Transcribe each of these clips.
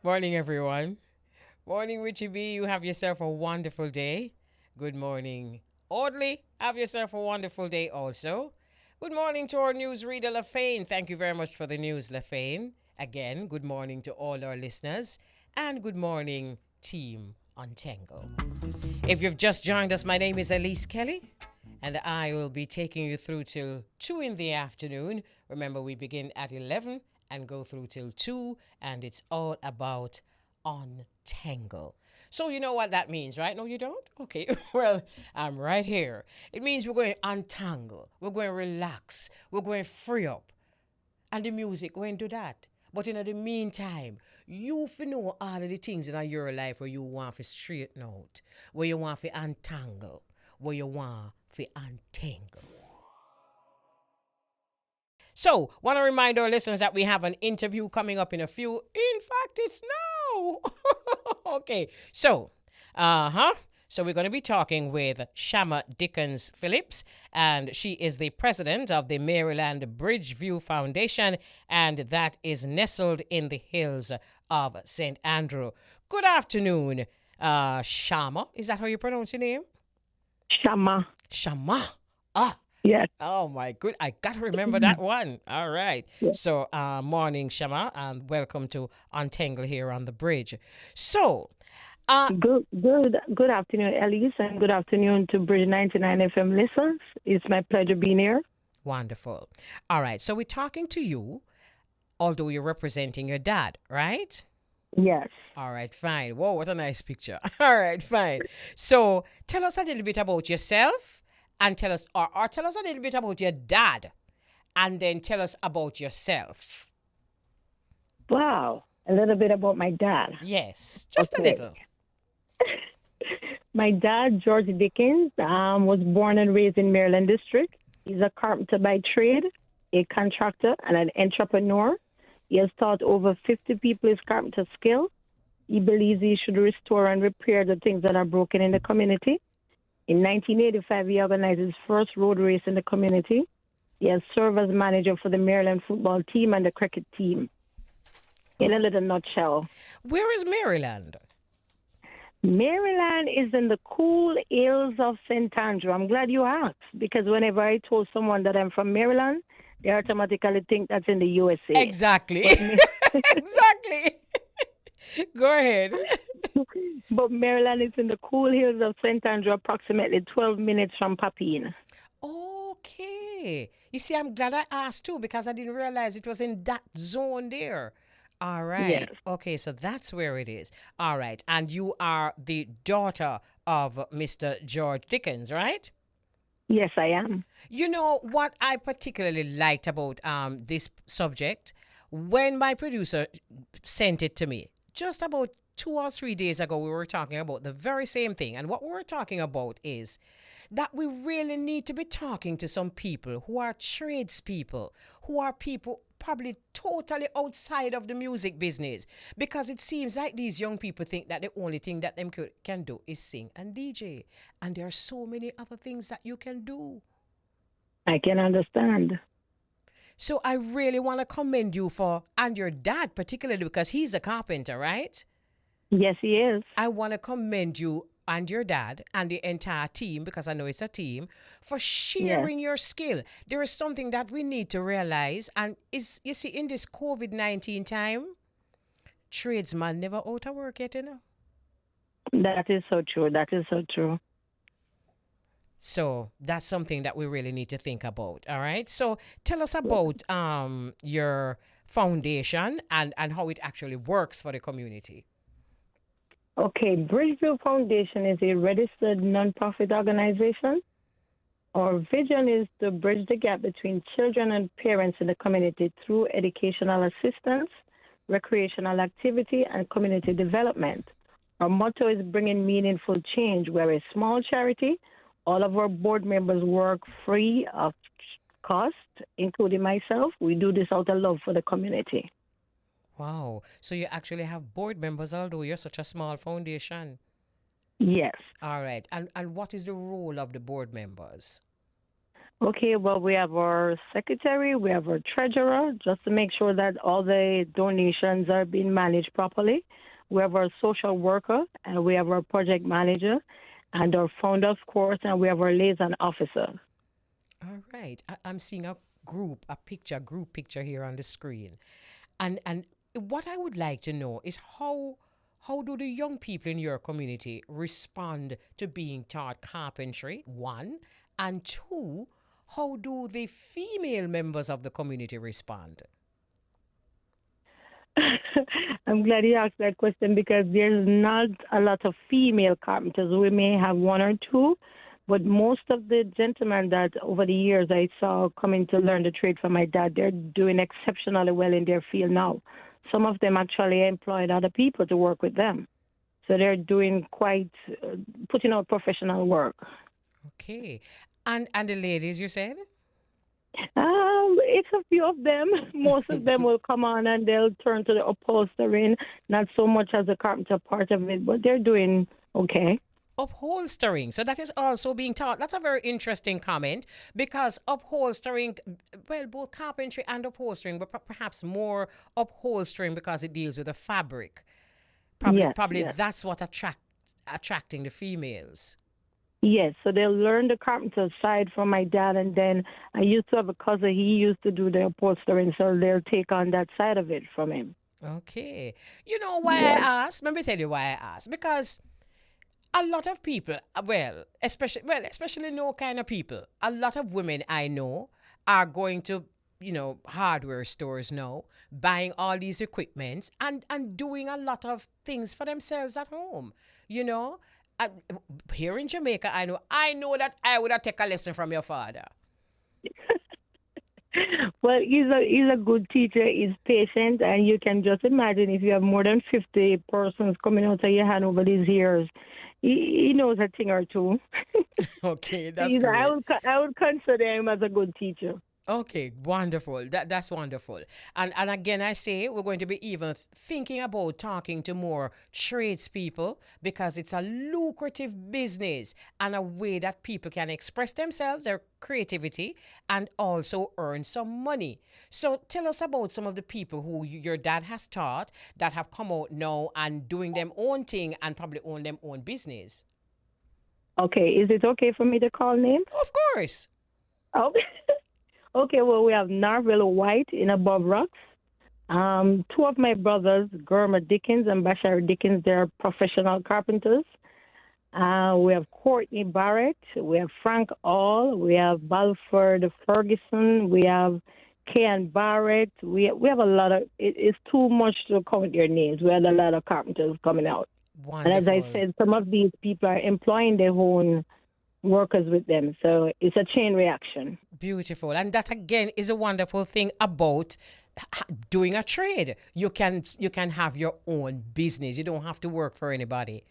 Morning, everyone. Morning, Richie B. You have yourself a wonderful day. Good morning, Audley. Have yourself a wonderful day also. Good morning to our newsreader, LaFane. Thank you very much for the news, LaFane. Again, good morning to all our listeners. And good morning, Team Untengle. If you've just joined us, my name is Elise Kelly. And I will be taking you through till 2 in the afternoon. Remember, we begin at 11 and go through till 2, and it's all about Untangle. So you know what that means, right? No, you don't? Okay, well, I'm right here. It means we're going to untangle, we're going to relax, we're going to free up. And the music going to do that. But in the meantime, you know all of the things in your life where you want to straighten out, where you want to untangle, where you want to untangle. So, want to remind our listeners that we have an interview coming up in a few. In fact, it's now. Okay, so, So we're going to be talking with Shamma Dickens-Phillips, and she is the president of the Maryland Bridgeview Foundation, and that is nestled in the hills of St. Andrew. Good afternoon, Shamma. Is that how you pronounce your name? Shamma. Shamma. Ah. Yes. Oh, my good. I got to remember that one. All right. Yes. So, morning, Shamma, and welcome to Untangle here on the bridge. So, Good afternoon, Elise, and good afternoon to Bridge 99 FM listeners. It's my pleasure being here. Wonderful. All right. So, we're talking to you, although you're representing your dad, right? Yes. All right, fine. Whoa, what a nice picture. All right, fine. So, tell us a little bit about yourself. And tell us, or tell us a little bit about your dad, and then tell us about yourself. Wow. A little bit about my dad. Yes, just a little. My dad, George Dickens, was born and raised in Maryland District. He's a carpenter by trade, a contractor, and an entrepreneur. He has taught over 50 people his carpenter skill. He believes he should restore and repair the things that are broken in the community. In 1985, he organized his first road race in the community. He has served as manager for the Maryland football team and the cricket team. In a little nutshell. Where is Maryland? Maryland is in the cool hills of St. Andrew. I'm glad you asked, because whenever I told someone that I'm from Maryland, they automatically think that's in the USA. Exactly. Exactly. Go ahead. But Maryland is in the cool hills of St. Andrew, approximately 12 minutes from Papine. Okay. You see, I'm glad I asked too, because I didn't realize it was in that zone there. All right. Yes. Okay, so that's where it is. All right. And you are the daughter of Mr. George Dickens, right? Yes, I am. You know what I particularly liked about this subject? When my producer sent it to me, just about 2 or 3 days ago, we were talking about the very same thing. And what we were talking about is that we really need to be talking to some people who are tradespeople, who are people probably totally outside of the music business. Because it seems like these young people think that the only thing that them can do is sing and DJ. And there are so many other things that you can do. I can understand. So I really want to commend you for, and your dad particularly, because he's a carpenter, right? Yes, he is. I want to commend you and your dad and the entire team, because I know it's a team, for sharing your skill. There is something that we need to realize, and is you see, in this COVID-19 time, tradesman never out of work yet, you know. That is so true. That is so true. So that's something that we really need to think about. All right. So tell us about your foundation and how it actually works for the community. Okay, Bridgeview Foundation is a registered nonprofit organization. Our vision is to bridge the gap between children and parents in the community through educational assistance, recreational activity, and community development. Our motto is bringing meaningful change. We're a small charity. All of our board members work free of cost, including myself. We do this out of love for the community. Wow. So you actually have board members, although you're such a small foundation. Yes. All right. And what is the role of the board members? Okay, well, we have our secretary, we have our treasurer, just to make sure that all the donations are being managed properly. We have our social worker, and we have our project manager, and our founder, of course, and we have our liaison officer. All right. I'm seeing a group picture here on the screen. And what I would like to know is how do the young people in your community respond to being taught carpentry? One, and two, how do the female members of the community respond? I'm glad you asked that question because there's not a lot of female carpenters. We may have one or two, but most of the gentlemen that over the years I saw coming to learn the trade from my dad, they're doing exceptionally well in their field now. Some of them actually employed other people to work with them. So they're doing quite, putting out professional work. Okay. And the ladies, you said? It's a few of them. Most of them will come on and they'll turn to the upholstering, not so much as the carpenter part of it, but they're doing okay. Upholstering. So that is also being taught. That's a very interesting comment because upholstering, well, both carpentry and upholstering, but perhaps more upholstering because it deals with the fabric. Probably Yes. that's what attracting the females. Yes, so they'll learn the carpenter side from my dad, and then I used to have a cousin, he used to do the upholstering, so they'll take on that side of it from him. Okay. You know why I Yes. asked? Let me tell you why I asked. Because a lot of people, especially no kind of people, a lot of women I know are going to, hardware stores now, buying all these equipments and doing a lot of things for themselves at home, you know. And here in Jamaica, I know that I would have taken a lesson from your father. Well, he's a good teacher. He's patient, and you can just imagine if you have more than 50 persons coming out of your hand over these years, he knows a thing or two. Okay, that's He's, I great. would I would consider him as a good teacher. Okay, wonderful. That's wonderful. And again, I say we're going to be even thinking about talking to more tradespeople because it's a lucrative business and a way that people can express themselves, their creativity, and also earn some money. So tell us about some of the people who your dad has taught that have come out now and doing them own thing and probably own them own business. Okay, is it okay for me to call names? Of course. Oh, okay. Well, we have Narville White in Above Rocks. Two of my brothers, Germa Dickens and Bashar Dickens, they're professional carpenters. We have Courtney Barrett. We have Frank All. We have Balford Ferguson. We have Kean Barrett. We have a lot of. It's too much to count their names. We had a lot of carpenters coming out. And as I Wonderful. said, some of these people are employing their own workers with them. So it's a chain reaction. Beautiful. And that again is a wonderful thing about doing a trade. You can have your own business. You don't have to work for anybody.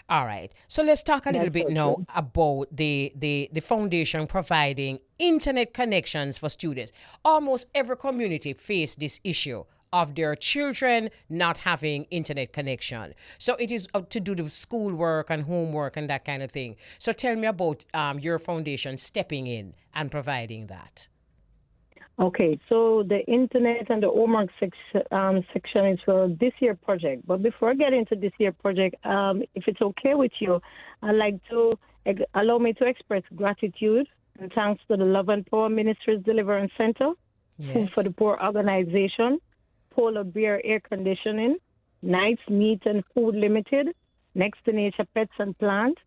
All right. So let's talk a little That's bit so now true. about the foundation providing internet connections for students. Almost every community face this issue of their children not having internet connection. So it is to do the schoolwork and homework and that kind of thing. So tell me about your foundation stepping in and providing that. Okay, so the internet and the homework section is for this year project. But before I get into this year project, if it's okay with you, I'd like to allow me to express gratitude and thanks to the Love and Power Ministries Deliverance Center, Food for Yes. the Poor Organization, Polar Bear Air Conditioning, Knights Meat and Food Limited, Next to Nature Pets and Plant,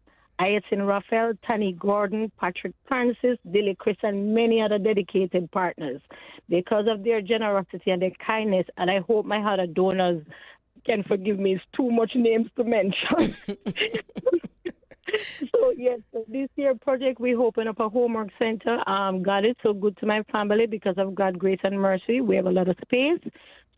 Ayasin Raphael, Tani Gordon, Patrick Francis, Dilly Chris, and many other dedicated partners. Because of their generosity and their kindness, and I hope my other donors can forgive me, it's too much names to mention. So, yes, so this year project, we open up a homework center. God is so good to my family because of God's grace and mercy. We have a lot of space.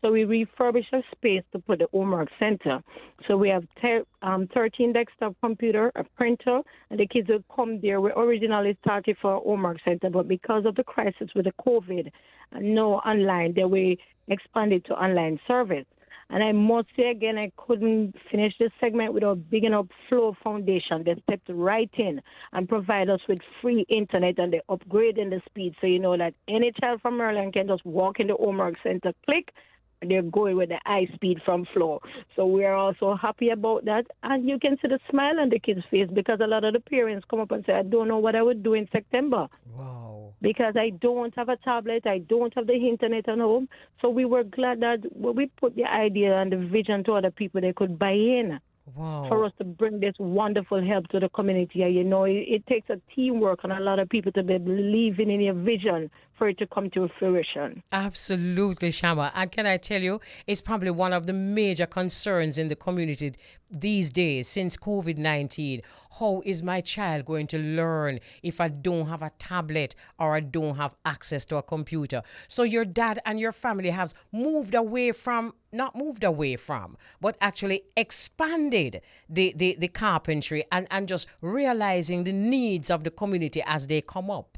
So we refurbish a space to put the homework center. So we have 13 desktop computer, a printer, and the kids will come there. We originally started for a homework center, but because of the crisis with the COVID, no online, then we expanded to online service. And I must say again, I couldn't finish this segment without bigging up Flow Foundation. They stepped right in and provide us with free internet, and they upgrading the speed. So you know that any child from Maryland can just walk in the homework center, click, and they're going with the high speed from Flow. So we are also happy about that. And you can see the smile on the kids' face, because a lot of the parents come up and say, I don't know what I would do in September. Wow. Because I don't have a tablet, I don't have the internet at home. So we were glad that when we put the idea and the vision to other people, they could buy in. Wow. For us to bring this wonderful help to the community. You know, it takes a teamwork and a lot of people to be believing in your vision for it to come to fruition. Absolutely, Shamma. And can I tell you, it's probably one of the major concerns in the community these days since COVID-19. How is my child going to learn if I don't have a tablet or I don't have access to a computer? So your dad and your family have not moved away from, but actually expanded the carpentry and just realizing the needs of the community as they come up.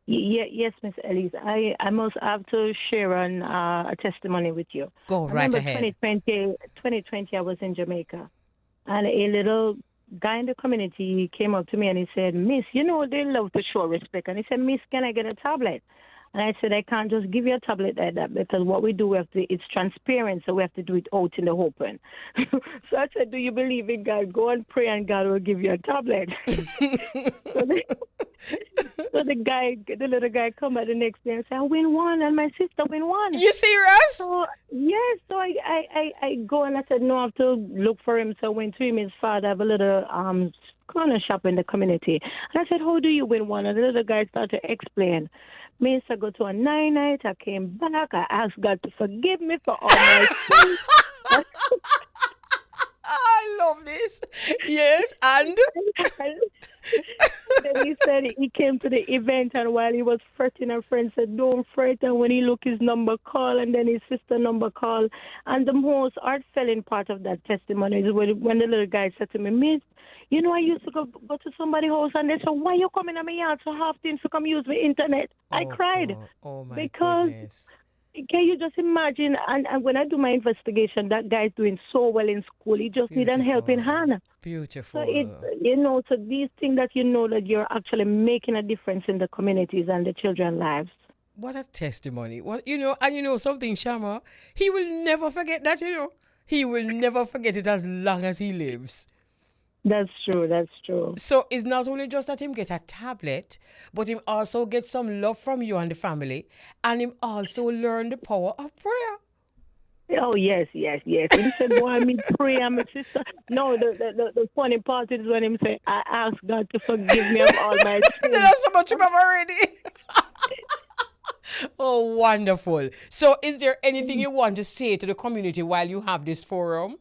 Yes, Miss Elise. I must have to share a testimony with you. Go right ahead. 2020, I was in Jamaica, and a little guy in the community came up to me and he said, Miss, you know, they love to show respect. And he said, Miss, can I get a tablet? And I said, I can't just give you a tablet like that, because what we do, it's transparent, so we have to do it out in the open. So I said, do you believe in God? Go and pray and God will give you a tablet. So the little guy come back the next day and say, I win one and my sister win one. You serious? So, yes. So I go and I said, no, I have to look for him. So I went to him, his father have a little corner shop in the community. And I said, how do you win one? And the little guy started to explain. Me, I go to a night, I came back, I asked God to forgive me for all my sins. I love this. Yes, and? Then he said he came to the event, and while he was fretting, a friend said, don't fret. And when he looked, his number call, and then his sister number call. And the most heartfelt part of that testimony is when the little guy said to me, Miss, you know, I used to go to somebody's house and they said, why you coming to my yard so often to come use my internet? I cried. God. Oh, my because goodness. Can you just imagine? And when I do my investigation, that guy's doing so well in school. He just needs a helping hand. Beautiful. So so these things that you know that you're actually making a difference in the communities and the children's lives. What a testimony. And you know something, Shamma, he will never forget that, He will never forget it as long as he lives. That's true. So it's not only just that him get a tablet, but him also get some love from you and the family, and him also learn the power of prayer. Oh, yes. He said, boy, me pray, and my sister. No, the funny part is when him say, I ask God to forgive me of all my sins. There's so much of him already. Oh, wonderful. So is there anything you want to say to the community while you have this forum?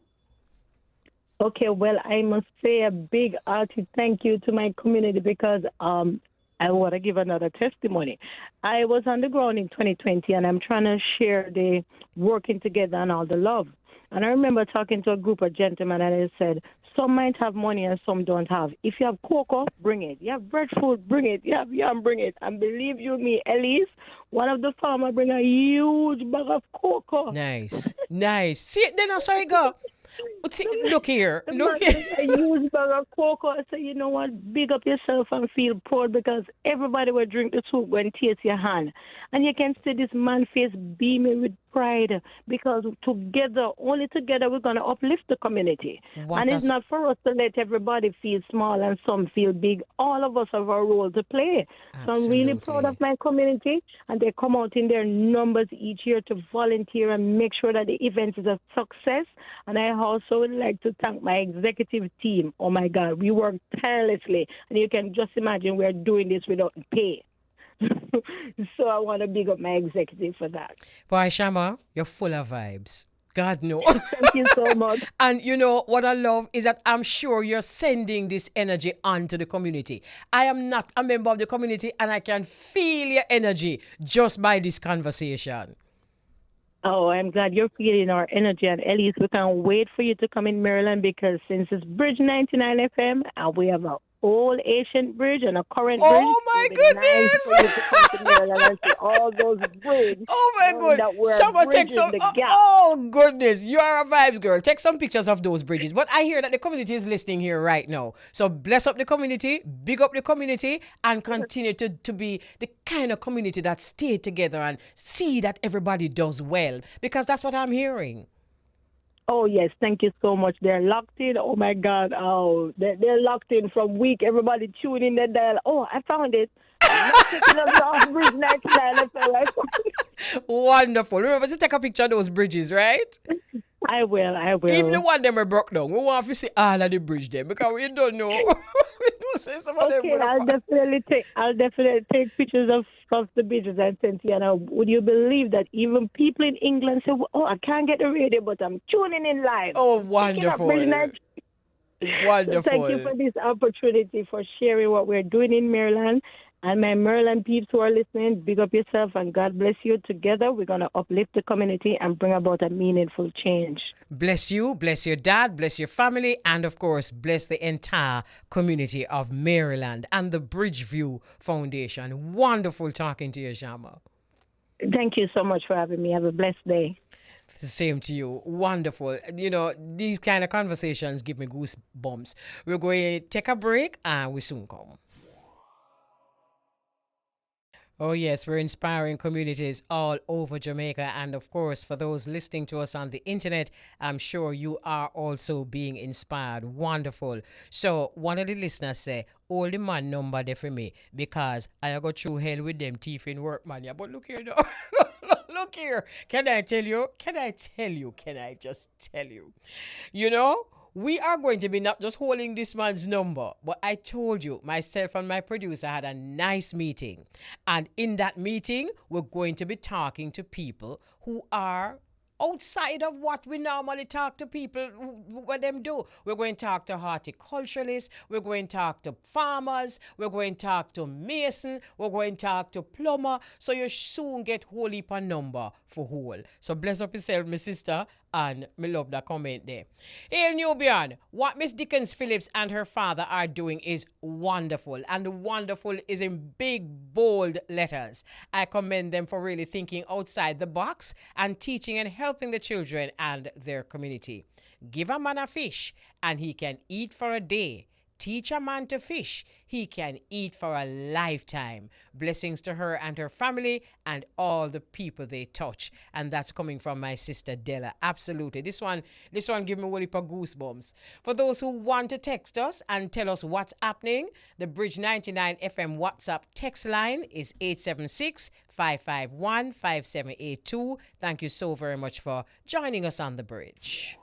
Okay, well, I must say a big hearty thank you to my community, because I want to give another testimony. I was on the ground in 2020, and I'm trying to share the working together and all the love. And I remember talking to a group of gentlemen, and they said, some might have money and some don't have. If you have cocoa, bring it. You have breadfruit, bring it. You have yam, bring it. And believe you me, Elise, one of the farmers bring a huge bag of cocoa. Nice. See, then I saw it go. See, look here. A huge bag of cocoa. I said, you know what? Big up yourself and feel proud, because everybody will drink the soup when taste your hand. And you can see this man face beaming with pride, because only together, we're going to uplift the community. And it's not for us to let everybody feel small and some feel big. All of us have a role to play. Absolutely. So I'm really proud of my community, and they come out in their numbers each year to volunteer and make sure that the event is a success. And I also would like to thank my executive team. Oh, my God, we work tirelessly. And you can just imagine we're doing this without pay. So I want to big up my executive for that. Boy, Shamma, you're full of vibes. God knows. Thank you so much. And you know what I love is that I'm sure you're sending this energy onto the community. I am not a member of the community, and I can feel your energy just by this conversation. Oh, I'm glad you're feeling our energy. And Elise, we can't wait for you to come in Maryland, because since it's Bridge 99 FM, and we have an old ancient bridge and a current bridge. Oh It my would be nice for you goodness! to come to Maryland and see all those bridges, Oh my knowing god. that we're Shamma, take bridging some. the gap. Oh goodness, you are a vibes girl. Take some pictures of those bridges. But I hear that the community is listening here right now. So bless up the community, big up the community, and continue to be the kind of community that stay together and see that everybody does well. Because that's what I'm hearing. Oh, yes. Thank you so much. They're locked in. Oh, my God. Oh, they're locked in from week. Everybody tune in their dial. Oh, I found it. I'm not taking us off Bridge 99 FM. Wonderful. Remember to take a picture of those bridges, right? I will. Even the one them are broke down. We want to see all of the bridge them because we don't know. We don't say some of them. Okay, I'll definitely take pictures of the bridges and send to you. Now, would you believe that even people in England say, "Oh, I can't get the radio, but I'm tuning in live." Oh, wonderful. Wonderful. So thank you for this opportunity for sharing what we're doing in Maryland. And my Maryland peeps who are listening, big up yourself and God bless you. Together, we're going to uplift the community and bring about a meaningful change. Bless you, bless your dad, bless your family, and of course, bless the entire community of Maryland and the Bridgeview Foundation. Wonderful talking to you, Shamma. Thank you so much for having me. Have a blessed day. Same to you. Wonderful. You know, these kind of conversations give me goosebumps. We're going to take a break and we soon come. Oh, yes, we're inspiring communities all over Jamaica. And of course, for those listening to us on the internet, I'm sure you are also being inspired. Wonderful. So one of the listeners say, all the man number there for me because I go through hell with them teeth in work, man. Yeah, but look here, though. Look here. Can I tell you? Can I just tell you? You know? We are going to be not just holding this man's number, but I told you, myself and my producer had a nice meeting. And in that meeting, we're going to be talking to people who are outside of what we normally talk to people, what them do. We're going to talk to horticulturalists, we're going to talk to farmers, we're going to talk to mason, we're going to talk to plumber, so you soon get whole heap a number for whole. So bless up yourself, my sister, and me love that comment there. Hail Nubian, what Miss Dickens-Phillips and her father are doing is wonderful, and the wonderful is in big, bold letters. I commend them for really thinking outside the box and teaching and helping the children and their community. Give a man a fish, and he can eat for a day. Teach a man to fish, he can eat for a lifetime. Blessings to her and her family and all the people they touch. And that's coming from my sister Della. Absolutely. This one give me a heap of goosebumps. For those who want to text us and tell us what's happening, the Bridge 99 FM WhatsApp text line is 876-551-5782. Thank you so very much for joining us on the bridge.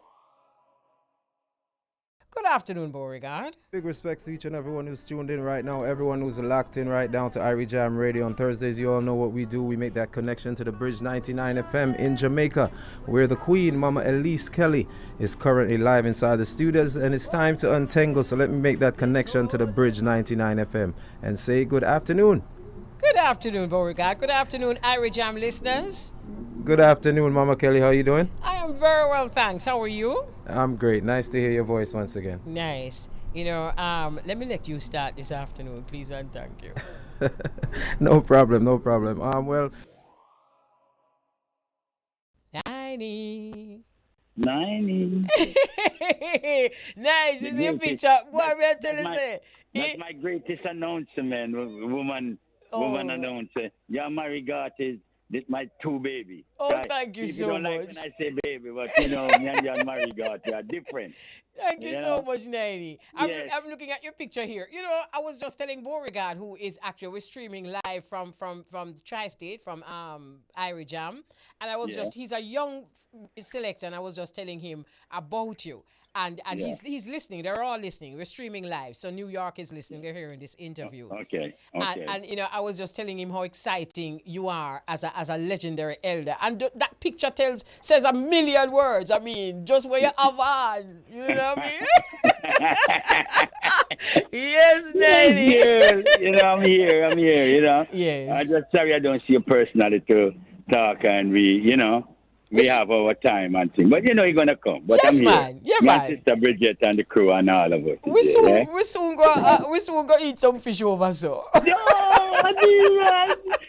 Good afternoon, Beauregard. Big respects to each and everyone who's tuned in right now, everyone who's locked in right now to Irie Jam Radio. On Thursdays, you all know what we do. We make that connection to the Bridge 99 FM in Jamaica, where the Queen, Mama Elise Kelly, is currently live inside the studios, and it's time to untangle. So let me make that connection to the Bridge 99 FM and say good afternoon. Good afternoon, Beauregard. Good afternoon, Irie Jam listeners. Good afternoon, Mama Kelly. How are you doing? I am very well, thanks. How are you? I'm great. Nice to hear your voice once again. Nice. You know, let me let you start this afternoon, please, and thank you. No problem. Well. Niney. Nice. Is your picture? What am I telling you? That's my greatest announcement, woman announcer. Your married is this my two baby. Oh, right? thank you so don't much. Like when I say baby, but you know, me and your married they are different. Thank you so much, Niney. I'm looking at your picture here. You know, I was just telling Beauregard, who is actually, we're streaming live from Tri-State, from Irie Jam, and I was he's a young selector, and I was just telling him about you. And he's listening. They're all listening. We're streaming live. So New York is listening. They're hearing this interview. Okay. And you know, I was just telling him how exciting you are as a legendary elder. And that picture says a million words. I mean, just where you have on. You know what I mean? Yes, Niney. You know, I'm here. You know. Yes. I'm just sorry I don't see you personally to talk and you know. we have our time and thing. But you know you're gonna come. But Yes, I'm here. man. Yeah, Me and man. Sister Bridget and the crew and all of us. We is soon, there, we soon go eat some fish over so. No, I mean, man.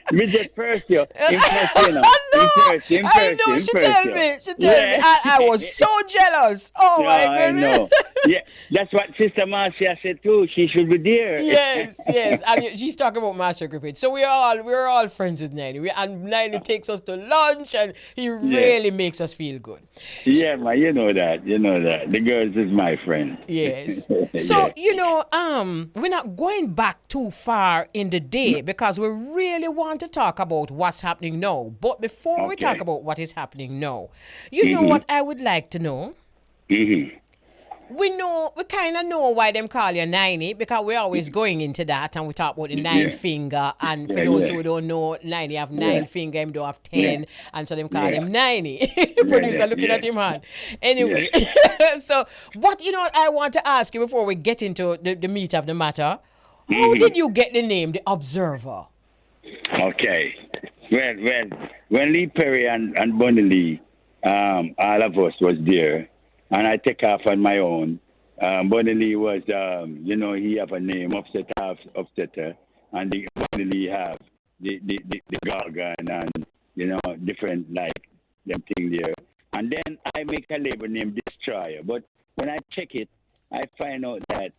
Bridget first, yo. Impress, you know. I know. She tell me. She tell me. I was so jealous. Oh my I goodness. know. Yeah, that's what Sister Marcia said too. She should be there. Yes. And she's talking about Master Griffith. So we're all friends with Niney. And Niney takes us to lunch, and he really makes us feel good. Yeah, man. You know that. The girls is my friend. Yes. So we're not going back too far in the day because we really want to talk about what's happening now. But before we talk about what is happening now, you know what I would like to know? Mm-hmm. We kind of know why them call you Niney because we're always going into that, and we talk about the nine finger. And for those who don't know, Niney have 9 finger, him don't have 10, and so them call him Niney. Producer looking at him hand. Anyway, so what I want to ask you before we get into the meat of the matter, how did you get the name The Observer? Okay. Well, when Lee Perry and Bunny Lee, all of us was there. And I take off on my own. Bunny Lee was, he have a name, Upsetter, and the Bunny Lee have the Gargan and, different, like, them thing there. And then I make a label named Destroyer. But when I check it, I find out that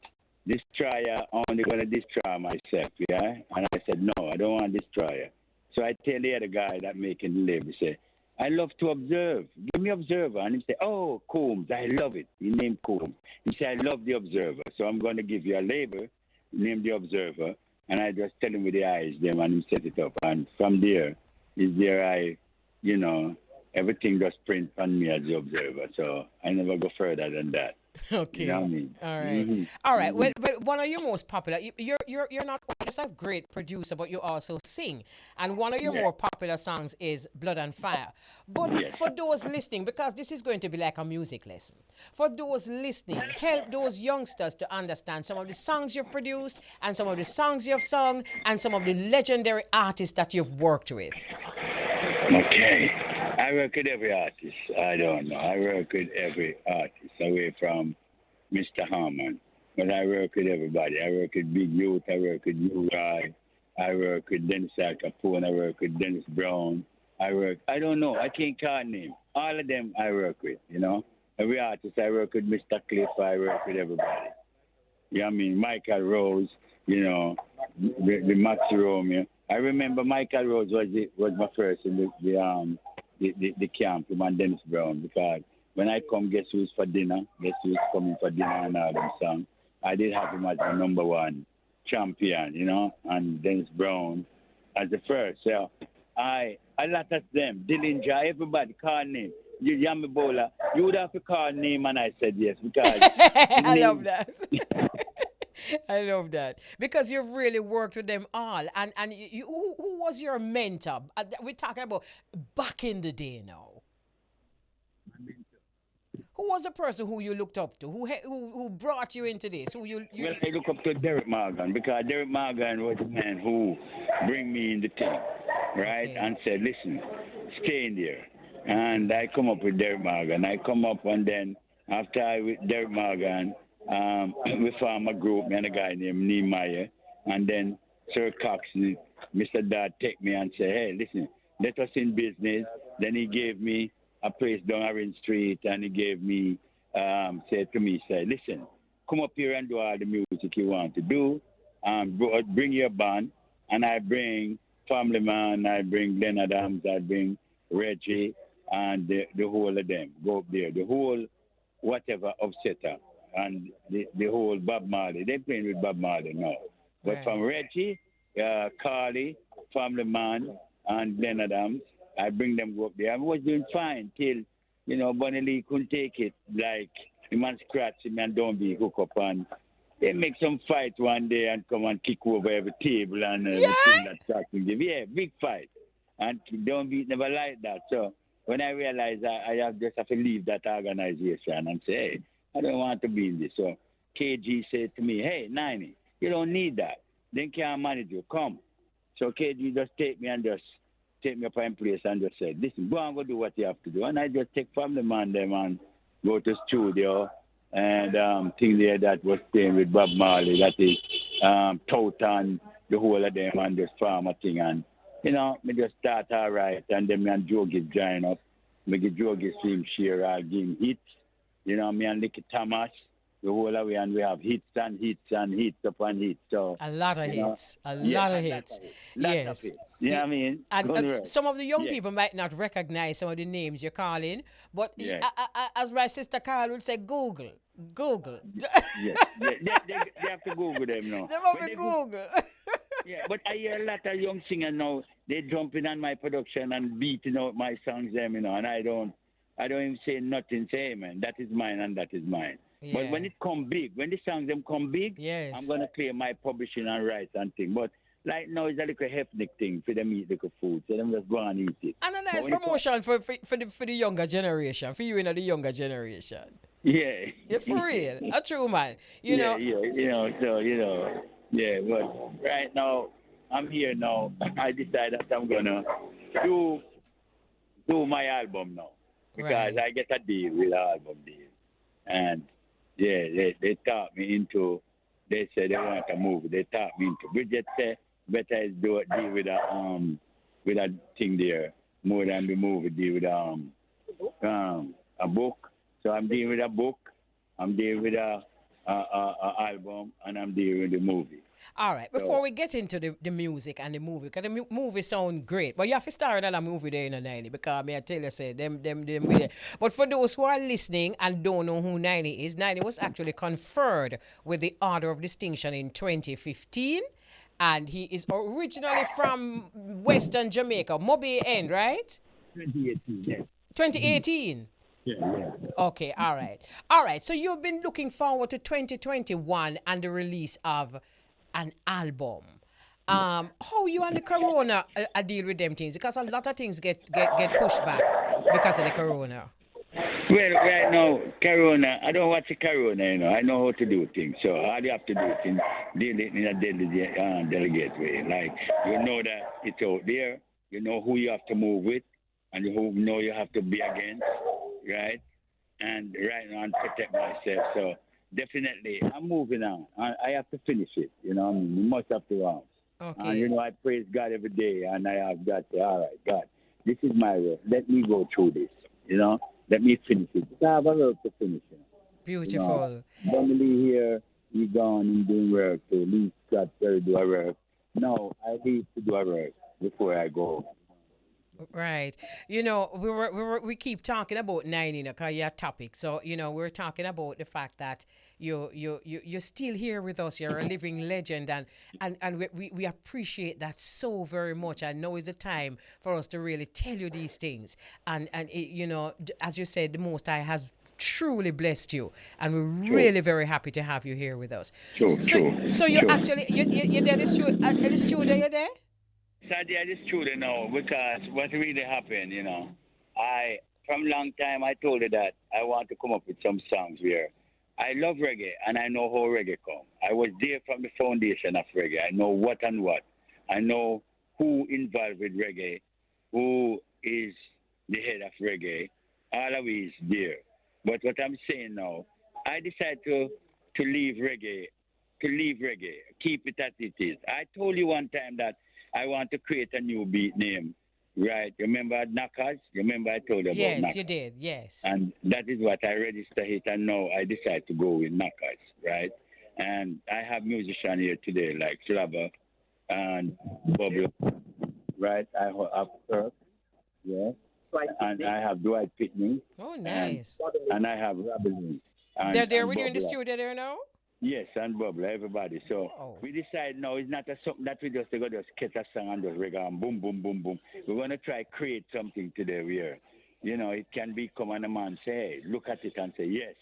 Destroyer only going to destroy myself, yeah? And I said, no, I don't want Destroyer. So I tell the other guy that making the label, say, I love to observe. Give me Observer. And he said, oh, Combs, I love it. He named Combs. He said, I love the Observer. So I'm going to give you a label named the Observer. And I just tell him with the eyes, them, and he set it up. And from there, everything just print on me as the Observer. So I never go further than that. Okay. You know what I mean? All right. All right. Well, but one of your most popular, you're not just a great producer, but you also sing. And one of your more popular songs is Blood and Fire. But for those listening, because this is going to be like a music lesson, for those listening, help those youngsters to understand some of the songs you've produced and some of the songs you've sung and some of the legendary artists that you've worked with. Okay. I work with every artist. I don't know. I work with every artist away from Mr. Harmon. But I work with everybody. I work with Big Youth. I work with Uri. I work with Dennis Al Capone. I work with Dennis Brown. I don't know. I can't call names. All of them I work with, Every artist I work with, Mr. Cliff. I work with everybody. You know what I mean? Michael Rose, the Max Romeo. I remember Michael Rose was my first in the camp, and Dennis Brown, because when I come, guess who's for dinner? Guess who's coming for dinner and all them songs. I did have him as my number one champion, and Dennis Brown as the first. So a lot of them, Dillinger, everybody call name. Yami Bola, you would have to call name, and I said yes, because I love that. I love that because you've really worked with them all. And who was your mentor? We're talking about back in the day now. Who was the person who you looked up to? Who brought you into this? Well, I look up to Derek Morgan, because Derek Morgan was the man who bring me in the team, right? Okay. And said, listen, stay in there. And I come up with Derek Morgan. I come up, and then after with Derek Morgan, we formed a group, me and a guy named Nehemiah, and then Sir Cox, Mr. Dad, take me and say, hey, listen, let us in business. Then he gave me a place down Orange Street, and he gave me, said to me, listen, come up here and do all the music you want to do, bring your band, and I bring Family Man, I bring Glenn Adams, I bring Reggie, and the whole of them. Go up there, the whole whatever Upsetter. And the whole Bob Marley. They're playing with Bob Marley now. But from Reggie, Carly, Family Man, and Glenn Adams, I bring them go up there. I was doing fine till, Bunny Lee couldn't take it. Like, the man scratch him and don't be hook up, and they make some fight one day and come and kick over every table and everything that Scratch can give. Yeah, big fight. And don't be never like that. So when I realized I just have to leave that organization and say, hey, I don't want to be in this. So KG said to me, hey, Niney, you don't need that. Then can't manage you. Come. So KG just take me and just take me up in place and just said, listen, go and go do what you have to do. And I just take from the man them and go to studio and thing there that was playing with Bob Marley, that is Totan, the whole of them and just farm a thing. And, me just start all right. And then me and Joe get join up. Me get Joe get him share, I give him hits. Me and Nicky Thomas, the whole of way, and we have hits and hits and hits upon hits. So a lot of hits. A lot of hits. Yes. You know what I mean? And some of the young people might not recognize some of the names you're calling, but as my sister Carl would say, Google. They have to Google them now. They have to Google. Yeah, but I hear a lot of young singers now, they jumping on my production and beating out my songs them, and I don't even say nothing, say, man, that is mine and that is mine. Yeah. But when it come big, when the songs them come big, I'm going to clear my publishing and rights and thing. But like now it's a little ethnic thing for them eat little food, so them just go and eat it. And a nice promotion for the younger generation, for you in the younger generation. Yeah. Yeah, for real. A true man. You know. Yeah, but right now, I'm here now. I decided that I'm going to do my album now. Because I get a deal with an album deal. And, they talk me into, they said they want a movie. They talk me into. Bridget said, better is do a deal with a thing there, more than the movie deal with a book. So I'm dealing with a book. I'm dealing with a album, and I'm dealing with the movie. All right. Before we get into the music and the movie, because the movie sound great, but you have to start another movie there in the 90, because I tell you, say them with it. But for those who are listening and don't know who Niney is, Niney was actually conferred with the Order of Distinction in 2015, and he is originally from Western Jamaica, Mobile End, right? 2018, yes. 2018. Yeah. Okay, all right. So you've been looking forward to 2021 and the release of an album. How you and the corona deal with them things? Because a lot of things get pushed back because of the corona. Well, right now, corona, I don't watch the corona, I know how to do things. So all you have to do is deal it in a delegate way. Like, you know that it's out there, you know who you have to move with, and you know you have to be against, right? And right now, and protect myself. So definitely, I'm moving on. I have to finish it, we must have to run. Okay. And, I praise God every day, and I have got to say, all right, God, this is my work. Let me go through this, Let me finish it. I have a work to finish. Beautiful. Normally here, we gone and doing work, so at least got to do a work. No, I need to do a work before I go. Right. We keep talking about Niney, because your topic. So, we're talking about the fact that you're still here with us. You're a living legend, and we appreciate that so very much. I know it's the time for us to really tell you these things. And as you said, the Most High has truly blessed you, and we're really very happy to have you here with us. So you're actually you're there at the studio, you're there? Sadly, I just true to know, because what really happened, from long time I told her that I want to come up with some songs where I love reggae and I know how reggae come. I was there from the foundation of reggae. I know what and what. I know who involved with reggae, who is the head of reggae. All of it is there. But what I'm saying now, I decided to leave reggae, keep it as it is. I told you one time that I want to create a new beat name, right? You remember Knockers? You remember I told you about Knockers? Yes, you did, yes. And that is what I registered it, and now I decide to go with Knockers, right? And I have musicians here today like Slabber and Bubble, right? I have Kirk, yes. And I have Dwight Pitney. Oh, nice. And I have Robin. They're there with you in the studio there now? Yes, and Bubble, everybody. So we decide now it's not something that we just go just catch a song and just reggae and boom, boom, boom, boom. We're going to try create something today where, it can become and a man say, hey, look at it and say, yes,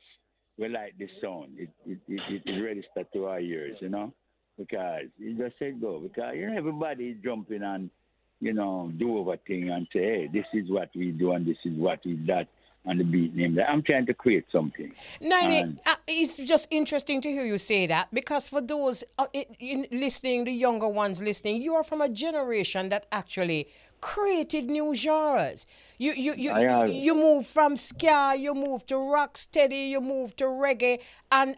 we like this sound. It registered to our ears, because you just say go. Because, everybody is jumping and, do over thing and say, hey, this is what we do and this is what we that. And the beat name. I'm trying to create something. Niney, it's just interesting to hear you say that, because for those listening, the younger ones listening, you are from a generation that actually created new genres. You move from ska, you move to rock steady, you move to reggae, and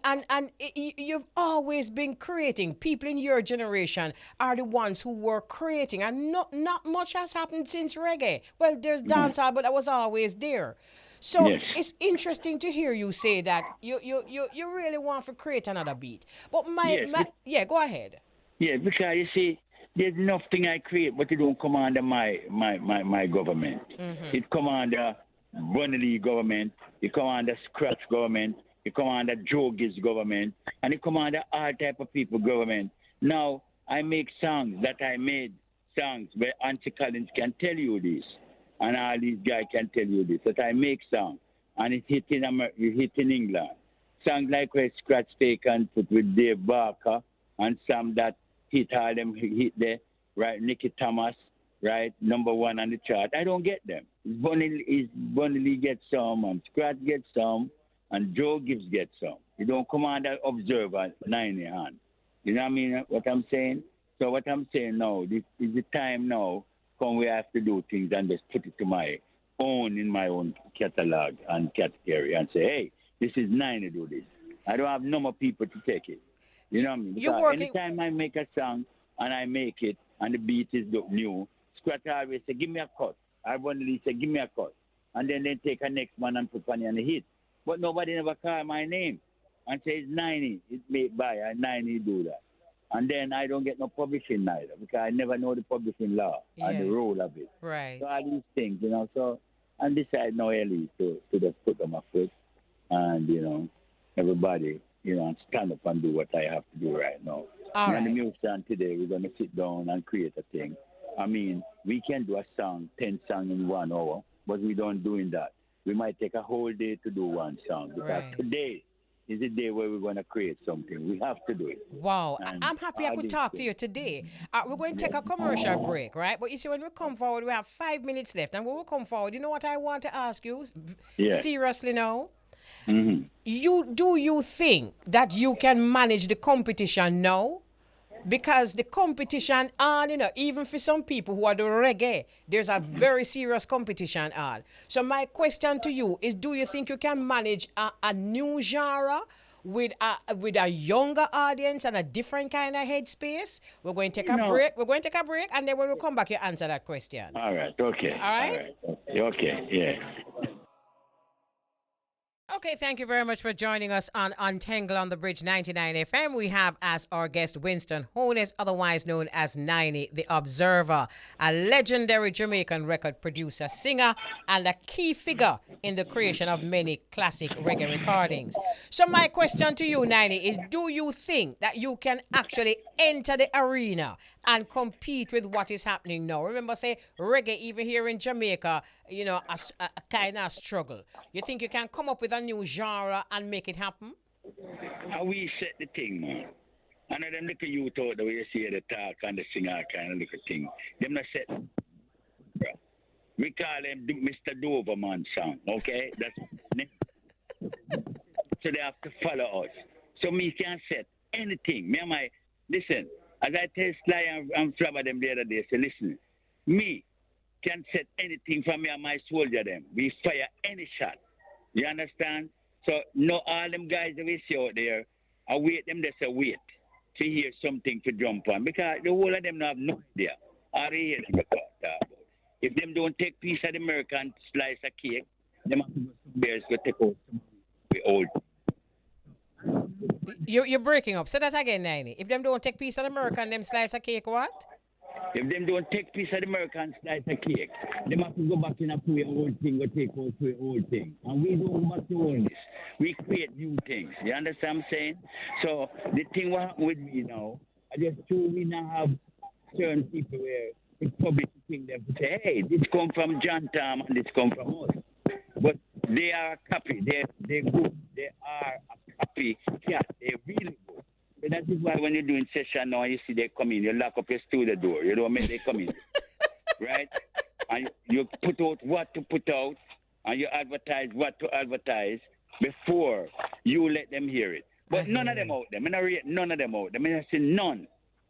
you've always been creating. People in your generation are the ones who were creating, and not much has happened since reggae. Well, there's dancehall, but that was always there. So it's interesting to hear you say that you really want to create another beat. But go ahead. Yeah, because you see, there's nothing I create, but it don't come under my government. Mm-hmm. It come under Bunny government, it come under Scratch government, it come under Jogi's government, and it come under all type of people government. Now, I make songs that I made songs where Auntie Collins can tell you this, and all these guys can tell you this, that I make songs, and it hit in America, it hit in England. Songs like where Scratch Take and put with Dave Barker, and some that hit all them hit there, right? Nicky Thomas, right? Number 1 on the chart. I don't get them. Bunny gets some, and Scratch gets some, and Joe Gibbs gets some. You don't come on that Observer 90 hand. You know what I mean? What I'm saying? So what I'm saying now, this is the time now when we have to do things and just put it to my own, in my own catalog and category, and say, hey, this is Niney do this. I don't have no more people to take it. You know what I mean? Because anytime I make a song and I make it and the beat is new, Scratch always say, give me a cut. I only say, give me a cut. And then they take a next one and put on the hit. But nobody never call my name and say it's Niney. It's made by, and Niney do that. And then I don't get no publishing neither, because I never know the publishing law and the role of it. Right. So all these things, you know. So I decide now, Ellie, to just put them foot and, you know, everybody, you know, stand up and do what I have to do right now. All and right. the musician today, we're going to sit down and create a thing. I mean, we can do a song, 10 songs in 1 hour, but we don't doing that. We might take a whole day to do one song, because today is the day where we're going to create something. We have to do it. Wow. I'm happy I could talk to you today. We're going to take a commercial break, right? But you see, when we come forward, we have 5 minutes left. And when we come forward, you know what I want to ask you? Seriously now? Mm-hmm. Do you think that you can manage the competition now? Because the competition on, you know, even for some people who are the reggae, there's a very serious competition on. So my question to you is, do you think you can manage a new genre with a younger audience and a different kind of headspace? We're going to take a break. We're going to take a break, and then when we come back, you answer that question. All right. Okay. All right? Okay. Yeah. Okay, thank you very much for joining us on Untengle on the Bridge 99 FM. We have as our guest Winston Holness, otherwise known as Niney the Observer, a legendary Jamaican record producer, singer, and a key figure in the creation of many classic reggae recordings. So my question to you, Niney, is, do you think that you can actually enter the arena and compete with what is happening now? Remember, say, reggae, even here in Jamaica, you know, a kind of struggle. You think you can come up with a new genre and make it happen? We set the thing, man. I know them little youth out the way you see the talk and the singer kind of little thing. Them not set. We call them Mr. Doverman song, okay? That's so they have to follow us. So me can set anything. Listen, as I tell Sly and Flabber them the other day, say, listen, me can set anything from me and my soldier them. We fire any shot. You understand? So no, all them guys that we see out there, I wait them, they say wait to hear something to jump on, because the whole of them don't have no idea. All they hear them talk about. If them don't take piece of the American slice of cake, them have to go somewhere else to take out the old. You're breaking up. Say that again, Niney. If them don't take piece of the American, them slice of cake, what? If them don't take piece of the American slice of cake, them have to go back in and play old thing or take out to old thing. And we don't go back to all this. We create new things. You understand what I'm saying? So the thing what happened with me now, I just true we now have certain people where it's public thing them to say, hey, this come from John Tom and this come from us. But they are a copy. They're good. They are a copy. Yeah, they're really good. So that is why when you're doing session now, you see they come in, you lock up your studio door. You don't make they come in. Right? And you put out what to put out, and you advertise what to advertise before you let them hear it. But none of them out there. I don't rate none of them out there. I say none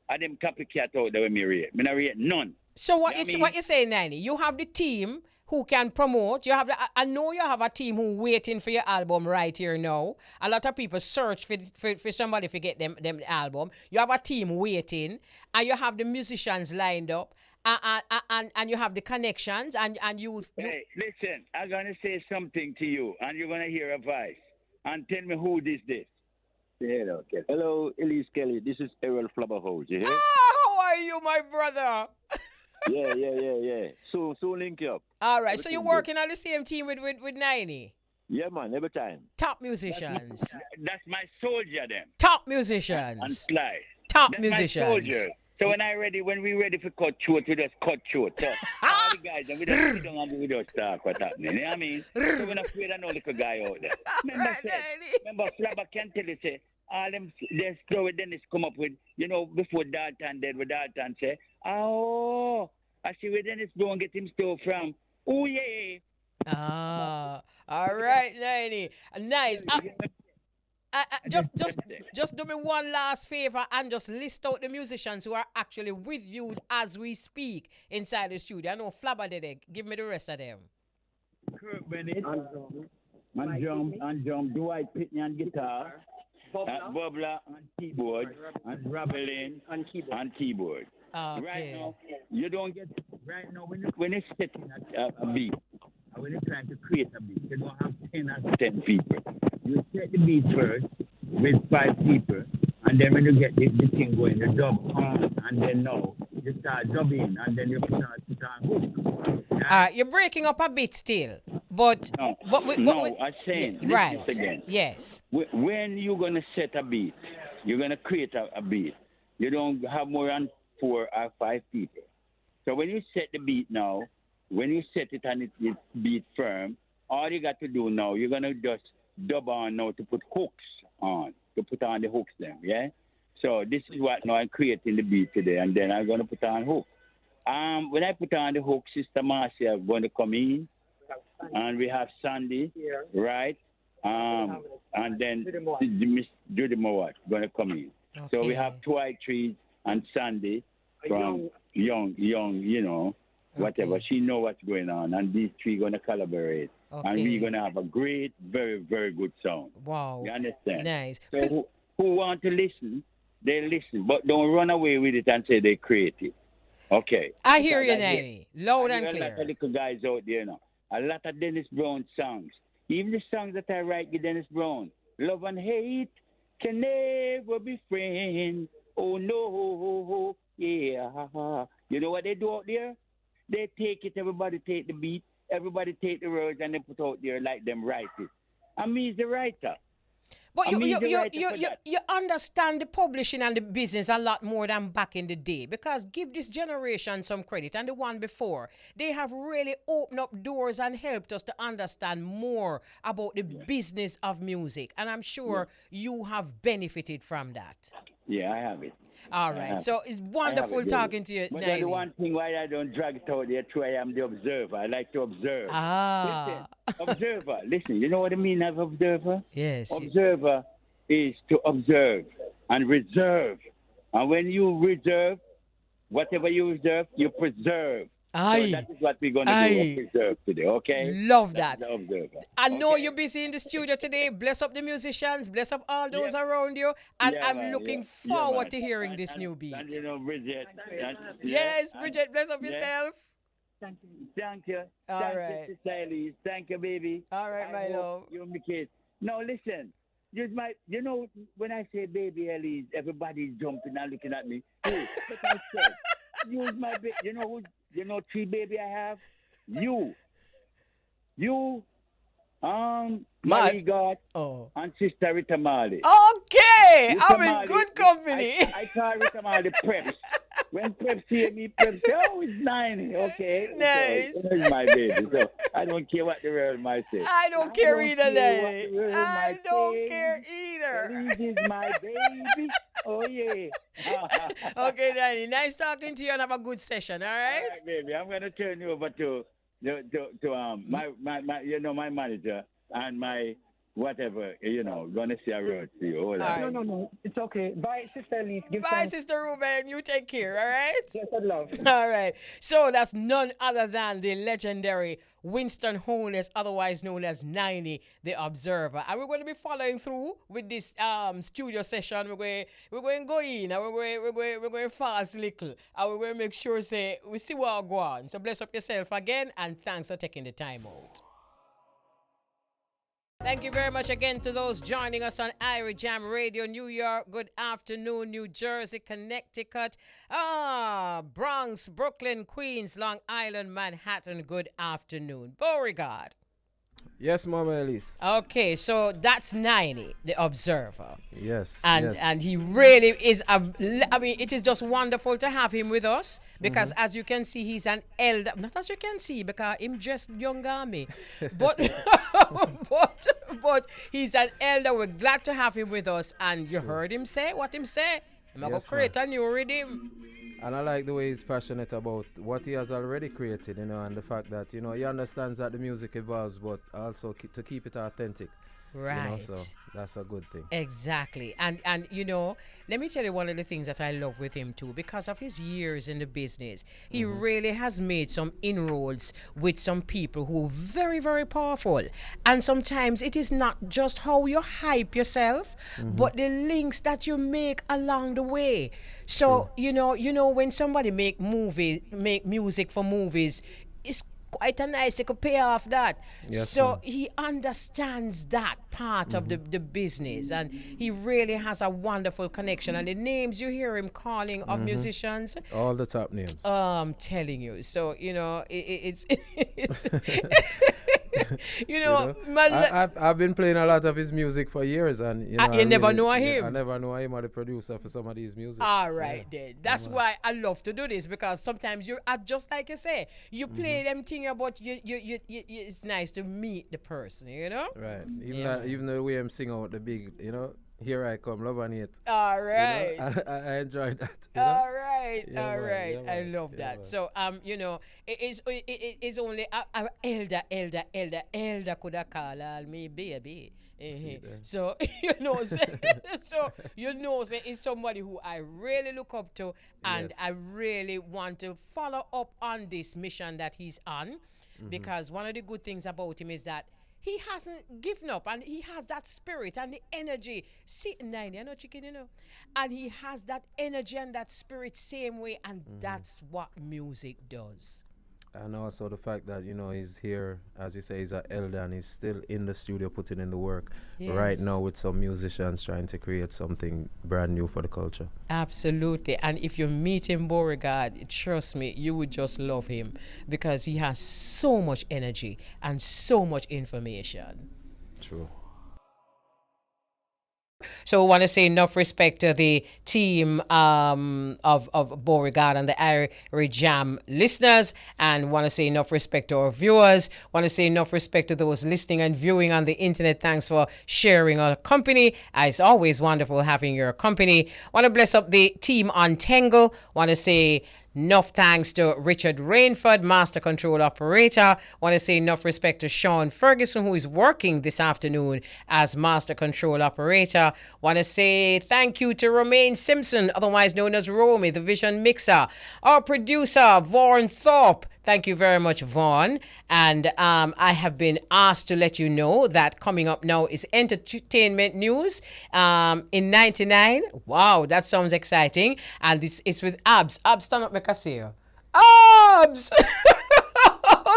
of them copycat out there when I rate. I don't rate none. So what you saying, Niney? You have the team who can promote. You have I know you have a team who waiting for your album right here now. A lot of people search for somebody to get them album. You have a team waiting, and you have the musicians lined up, and you have the connections, and you. Hey, listen, I'm gonna say something to you, and you're gonna hear a voice, and tell me who this. Hello, Elise Kelly. This is Errol Flabberhouse. You hear? How are you, my brother? Yeah. So link you up. All right. So you're working on the same team with Niney? Yeah, man. Every time. Top musicians. That's my soldier, them. Top musicians. And Sly. Top that's musicians. My soldier. So when we ready for cut short, we just cut short. So all the guys, and we just sit down and we just talk what's happening. You know what I mean? So we're not afraid of no little guy out there. Remember Flabber can tell you, say, all them, there's Chloe Dennis come up with, before Dalton dead, with Dalton say, oh, I see where Dennis Brown get him stove from. Oh, yeah. All right, Niney. Nice. Just do me one last favor and just list out the musicians who are actually with you as we speak inside the studio. I know Flabber did it. Give me the rest of them. Kirk Bennett, and Jump, Dwight Pitney on guitar, Bubbler on keyboard, and Ravelin on keyboard. Okay. Right now, you don't get when you're setting a beat, and when you're trying to create a beat, you don't have 10 or 10 people. You set the beat first with 5 people, and then when you get the thing going, the dub on, and then now you start dubbing, and then you put on hook. You're breaking up a bit still, but I'm saying right. This again. Yes. When you're gonna set a beat, you're gonna create a beat. You don't have more than 4 or 5 people. So when you set the beat now, when you set it and it's beat firm, all you got to do now, you're gonna just dub on now to put hooks on, to put on the hooks then, yeah? So this is what now I'm creating the beat today, and then I'm gonna put on hook. When I put on the hook, Sister Marcia is going to come in, and we have Sandy, right? And then Miss Judy Mowat going to come in. Okay. So we have Dwight Trees and Sandy from Young, whatever. Okay. She know what's going on, and these 3 going to collaborate. Okay. And we're going to have a great, very, very good sound. Wow. You understand? Nice. So who want to listen, they listen, but don't run away with it and say they create it. Okay. I hear you, Niney. Loud and clear. A lot of little guys out there now. A lot of Dennis Brown songs. Even the songs that I write with Dennis Brown. Love and hate can never be friends. Oh, no. Yeah. You know what they do out there? They take it, everybody take the beat, everybody take the words, and they put out there like them write it. And me is the writer. But you understand the publishing and the business a lot more than back in the day, because give this generation some credit and the one before. They have really opened up doors and helped us to understand more about the business of music. And I'm sure you have benefited from that. Yeah, I have it. All right. So it's wonderful talking to you, But Niney. the one thing why I don't drag it out there, too, I am the observer. I like to observe. Listen, observer. Listen, you know what I mean of observer? Yes. Observer is to observe and reserve. And when you reserve, whatever you reserve, you preserve. Aye. So that is what we're going to do, preserve today, okay? Love that. That's the observer. I know you're busy in the studio today. Bless up the musicians. Bless up all those around you. And I'm looking forward to hearing this new beat. And you know, Bridget. Yes, Bridget, bless up yourself. Thank you. All right. You, Sister Elise. Thank you, baby. All right, my love. You're my kid. Now, listen. When I say baby Elise, everybody's jumping and looking at me. Hey, but I said, use my baby. You know 3 baby I have? You, Mary God, and Sister Rita Marley. Okay, Rita I'm Marley, in good company. I call Rita Marley Preps. When Preps hear me, Preps say, oh, it's Niney. Okay. Nice. So, it's my baby. So I don't care what the world might say. I don't care either, Niney. I don't care either. Elise is my baby. Oh, yeah. Okay, Niney. Nice talking to you and have a good session, all right? All right, baby. I'm going to turn you over to my manager and my whatever, gonna say a word to you. Hold All on. right. No. It's okay. Bye, Sister Elise. Give Bye, thanks. Sister Ruben. You take care, all right? Blessed love. All right. So that's none other than the legendary Winston Holness, otherwise known as Niney the Observer. And we're going to be following through with this studio session. We're going to go in and we're going fast little. And we're going to make sure say we see what go on. So bless up yourself again and thanks for taking the time out. Thank you very much again to those joining us on Irie Jam Radio, New York. Good afternoon, New Jersey, Connecticut, Bronx, Brooklyn, Queens, Long Island, Manhattan. Good afternoon. Beauregard. Yes, Mama Elise. Okay, so that's Niney, the Observer. Yes. And he really is, it is just wonderful to have him with us because as you can see, he's an elder. Not as you can see because him just younger me. But, but he's an elder. We're glad to have him with us. And you heard him say what him say. I'm going to create a new rhythm. And I like the way he's passionate about what he has already created, and the fact that, he understands that the music evolves, but also to keep it authentic. Right. So that's a good thing. Exactly. And let me tell you one of the things that I love with him too, because of his years in the business, he really has made some inroads with some people who are very, very powerful. And sometimes it is not just how you hype yourself, but the links that you make along the way. So, when somebody make music for movies, it's quite a nice, you could pay off that. Yes, so he understands that part of the business, and he really has a wonderful connection. And the names you hear him calling of musicians, all the top names. I'm telling you. So it's I've been playing a lot of his music for years, and you never know him. I never know him or the producer for some of these music. All right, then. That's why I love to do this, because sometimes you are just like you say, you play them thing about you. It's nice to meet the person, Right. Even though the way I'm singing out the big, here I come, love and hate. All right. I enjoyed that. All right. Yeah, all man, right. yeah, I man, love yeah, that. man. So it is only a elder could have called me baby. So say it's somebody who I really look up to, and Yes. I really want to follow up on this mission that he's on, because one of the good things about him is that he hasn't given up, and he has that spirit and the energy. See, Niney, I know chicken, and he has that energy and that spirit same way, and that's what music does. And also the fact that, he's here, as you say, he's an elder, and he's still in the studio putting in the work right now with some musicians trying to create something brand new for the culture. Absolutely. And if you meet him, Beauregard, trust me, you would just love him, because he has so much energy and so much information. True. So we want to say enough respect to the team of Beauregard and the Irie Jam listeners, and want to say enough respect to our viewers. Want to say enough respect to those listening and viewing on the internet. Thanks for sharing our company. It's always wonderful having your company. Want to bless up the team Untengle. Want to say enough thanks to Richard Rainford, Master Control Operator. Want to say enough respect to Sean Ferguson, who is working this afternoon as Master Control Operator. Want to say thank you to Romaine Simpson, otherwise known as Romy, the Vision Mixer. Our producer, Vaughn Thorpe. Thank you very much, Vaughn. And I have been asked to let you know that coming up now is entertainment news in 99. Wow, that sounds exciting. And this is with Abs. Abs, stand up, make a say. Abs!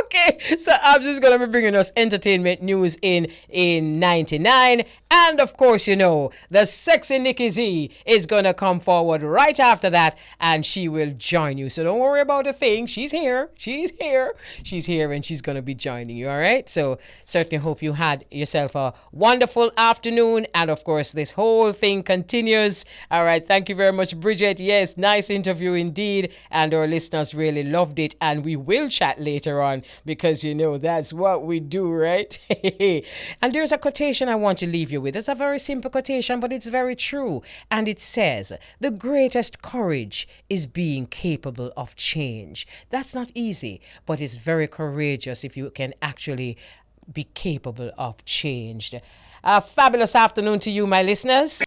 Okay, so Abs is going to be bringing us entertainment news in 99. And of course, the sexy Nikki Z is going to come forward right after that, and she will join you. So don't worry about a thing. She's here. She's here, and she's going to be joining you, all right? So certainly hope you had yourself a wonderful afternoon. And of course, this whole thing continues. All right, thank you very much, Bridget. Yes, nice interview indeed. And our listeners really loved it. And we will chat later on, because that's what we do, right? And there's a quotation I want to leave you with. It's a very simple quotation, but it's very true. And it says, the greatest courage is being capable of change. That's not easy, but it's very courageous if you can actually be capable of change. A fabulous afternoon to you, my listeners.